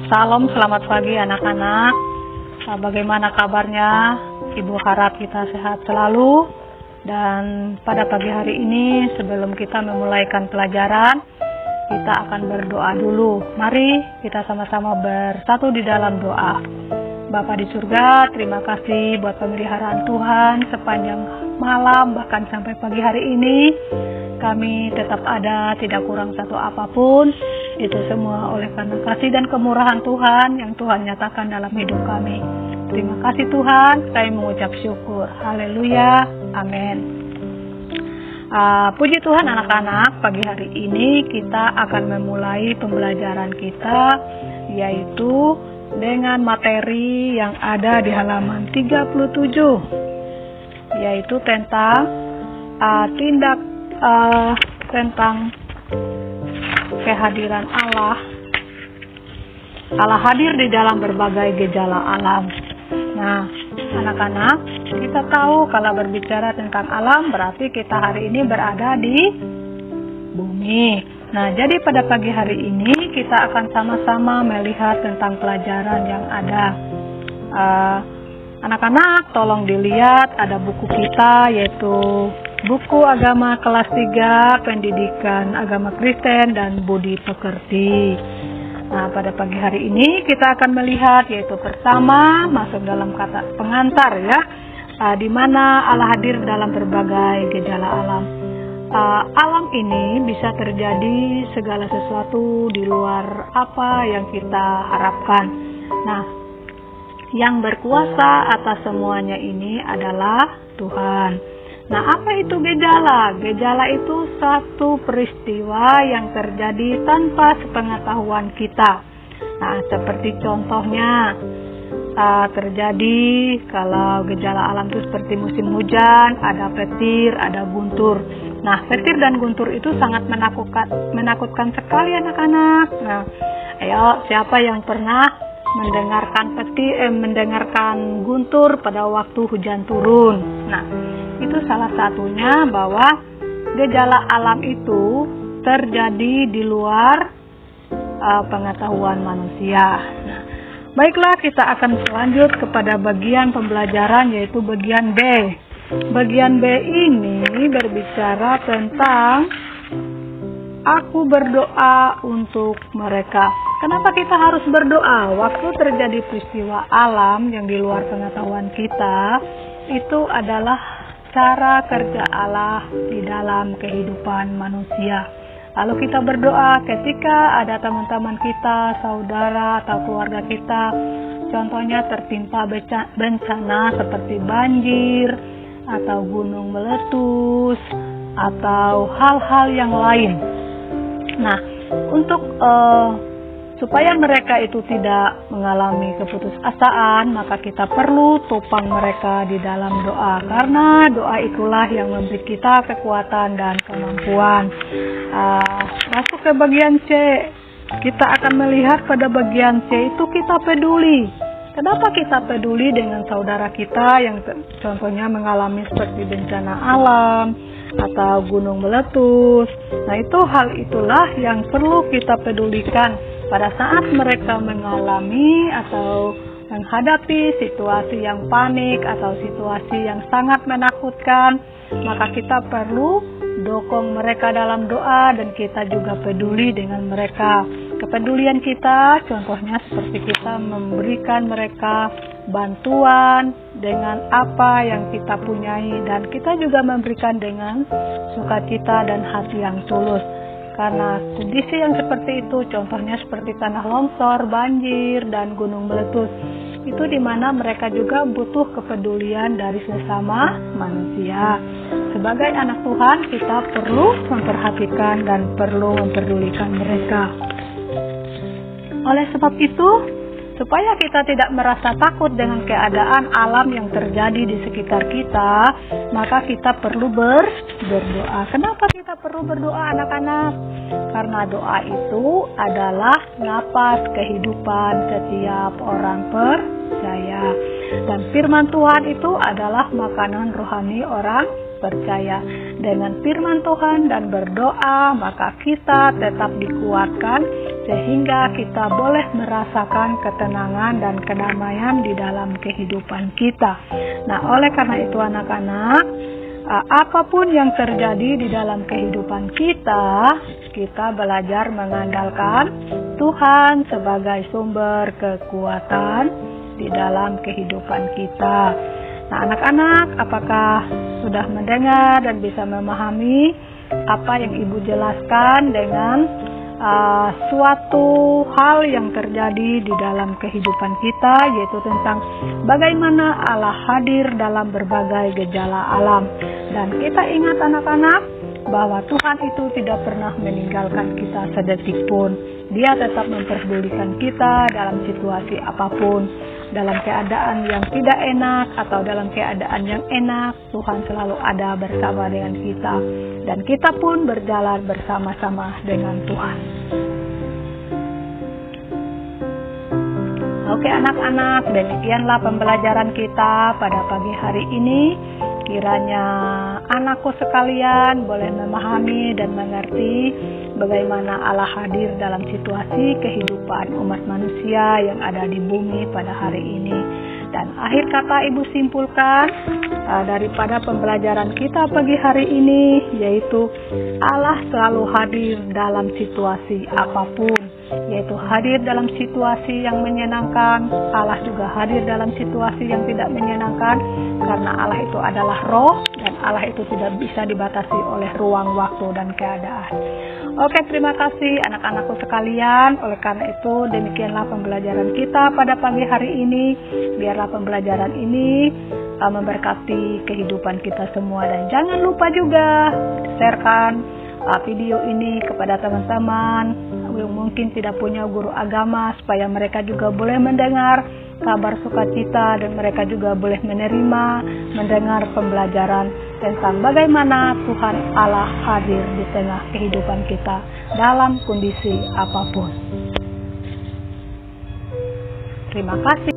Salam, selamat pagi anak-anak. Bagaimana kabarnya? Ibu harap kita sehat selalu. Dan pada pagi hari ini, sebelum kita memulaikan pelajaran, kita akan berdoa dulu. Mari kita sama-sama bersatu di dalam doa. Bapa di surga, terima kasih buat pemeliharaan Tuhan sepanjang malam, bahkan sampai pagi hari ini. Kami tetap ada, tidak kurang satu apapun. Itu semua oleh karena kasih dan kemurahan Tuhan yang Tuhan nyatakan dalam hidup kami. Terima kasih Tuhan, kami mengucap syukur. Haleluya, amin. Puji Tuhan anak-anak, pagi hari ini kita akan memulai pembelajaran kita, yaitu dengan materi yang ada di halaman 37, yaitu tentang tentang kehadiran Allah. Allah hadir di dalam berbagai gejala alam. Nah, anak-anak, kita tahu kalau berbicara tentang alam berarti kita hari ini berada di bumi. Nah, jadi pada pagi hari ini kita akan sama-sama melihat tentang pelajaran yang ada. Anak-anak, tolong dilihat ada buku kita, yaitu buku agama kelas 3, pendidikan agama Kristen dan budi pekerti. Nah, pada pagi hari ini kita akan melihat, yaitu pertama masuk dalam kata pengantar ya, di mana Allah hadir dalam berbagai gejala alam. Alam ini bisa terjadi segala sesuatu di luar apa yang kita harapkan. Nah, yang berkuasa atas semuanya ini adalah Tuhan. Nah, apa itu gejala? Gejala itu satu peristiwa yang terjadi tanpa sepengetahuan kita. Nah, seperti contohnya terjadi kalau gejala alam itu seperti musim hujan, ada petir, ada guntur. Nah, petir dan guntur itu sangat menakutkan sekali anak-anak. Nah, ayo siapa yang pernah mendengarkan guntur pada waktu hujan turun? Nah, itu salah satunya bahwa gejala alam itu terjadi di luar pengetahuan manusia. Nah, baiklah, kita akan lanjut kepada bagian pembelajaran, yaitu bagian B. Bagian B ini berbicara tentang aku berdoa untuk mereka. Kenapa kita harus berdoa? Waktu terjadi peristiwa alam yang di luar pengetahuan kita, itu adalah cara kerja Allah di dalam kehidupan manusia. Lalu kita berdoa ketika ada teman-teman kita, saudara atau keluarga kita, contohnya tertimpa bencana seperti banjir atau gunung meletus atau hal-hal yang lain. Nah, untuk supaya mereka itu tidak mengalami keputusasaan, maka kita perlu topang mereka di dalam doa. Karena doa itulah yang memberi kita kekuatan dan kemampuan. Masuk ke bagian C. Kita akan melihat pada bagian C itu kita peduli. Kenapa kita peduli dengan saudara kita yang contohnya mengalami seperti bencana alam atau gunung meletus? Nah, hal itulah yang perlu kita pedulikan. Pada saat mereka mengalami atau menghadapi situasi yang panik atau situasi yang sangat menakutkan, maka kita perlu dukung mereka dalam doa dan kita juga peduli dengan mereka. Kepedulian kita contohnya seperti kita memberikan mereka bantuan dengan apa yang kita punyai, dan kita juga memberikan dengan sukacita dan hati yang tulus. Karena kondisi yang seperti itu, contohnya seperti tanah longsor, banjir, dan gunung meletus, itu di mana mereka juga butuh kepedulian dari sesama manusia. Sebagai anak Tuhan, kita perlu memperhatikan dan perlu mempedulikan mereka. Oleh sebab itu, supaya kita tidak merasa takut dengan keadaan alam yang terjadi di sekitar kita, maka kita perlu berdoa. Kenapa kita perlu berdoa anak-anak? Karena doa itu adalah napas kehidupan setiap orang percaya. Dan firman Tuhan itu adalah makanan rohani orang percaya dengan firman Tuhan dan berdoa, maka kita tetap dikuatkan sehingga kita boleh merasakan ketenangan dan kedamaian di dalam kehidupan kita. Nah, oleh karena itu anak-anak, apapun yang terjadi di dalam kehidupan kita, kita belajar mengandalkan Tuhan sebagai sumber kekuatan di dalam kehidupan kita. Nah, anak-anak, apakah sudah mendengar dan bisa memahami apa yang Ibu jelaskan dengan suatu hal yang terjadi di dalam kehidupan kita, yaitu tentang bagaimana Allah hadir dalam berbagai gejala alam. Dan kita ingat anak-anak bahwa Tuhan itu tidak pernah meninggalkan kita sedetik pun. Dia tetap memperdulikan kita dalam situasi apapun. Dalam keadaan yang tidak enak atau dalam keadaan yang enak, Tuhan selalu ada bersama dengan kita. Dan kita pun berjalan bersama-sama dengan Tuhan. Oke anak-anak, demikianlah pembelajaran kita pada pagi hari ini. Kiranya anakku sekalian boleh memahami dan mengerti bagaimana Allah hadir dalam situasi kehidupan umat manusia yang ada di bumi pada hari ini. Dan akhir kata Ibu simpulkan daripada pembelajaran kita pagi hari ini, yaitu Allah selalu hadir dalam situasi apapun, yaitu hadir dalam situasi yang menyenangkan. Allah juga hadir dalam situasi yang tidak menyenangkan, karena Allah itu adalah roh dan Allah itu tidak bisa dibatasi oleh ruang, waktu, dan keadaan. Oke, terima kasih anak-anakku sekalian. Oleh karena itu, demikianlah pembelajaran kita pada pagi hari ini. Biarlah pembelajaran ini memberkati kehidupan kita semua. Dan jangan lupa juga sharekan video ini kepada teman-teman yang mungkin tidak punya guru agama, supaya mereka juga boleh mendengar kabar sukacita dan mereka juga boleh mendengar pembelajaran tentang bagaimana Tuhan Allah hadir di tengah kehidupan kita dalam kondisi apapun. Terima kasih.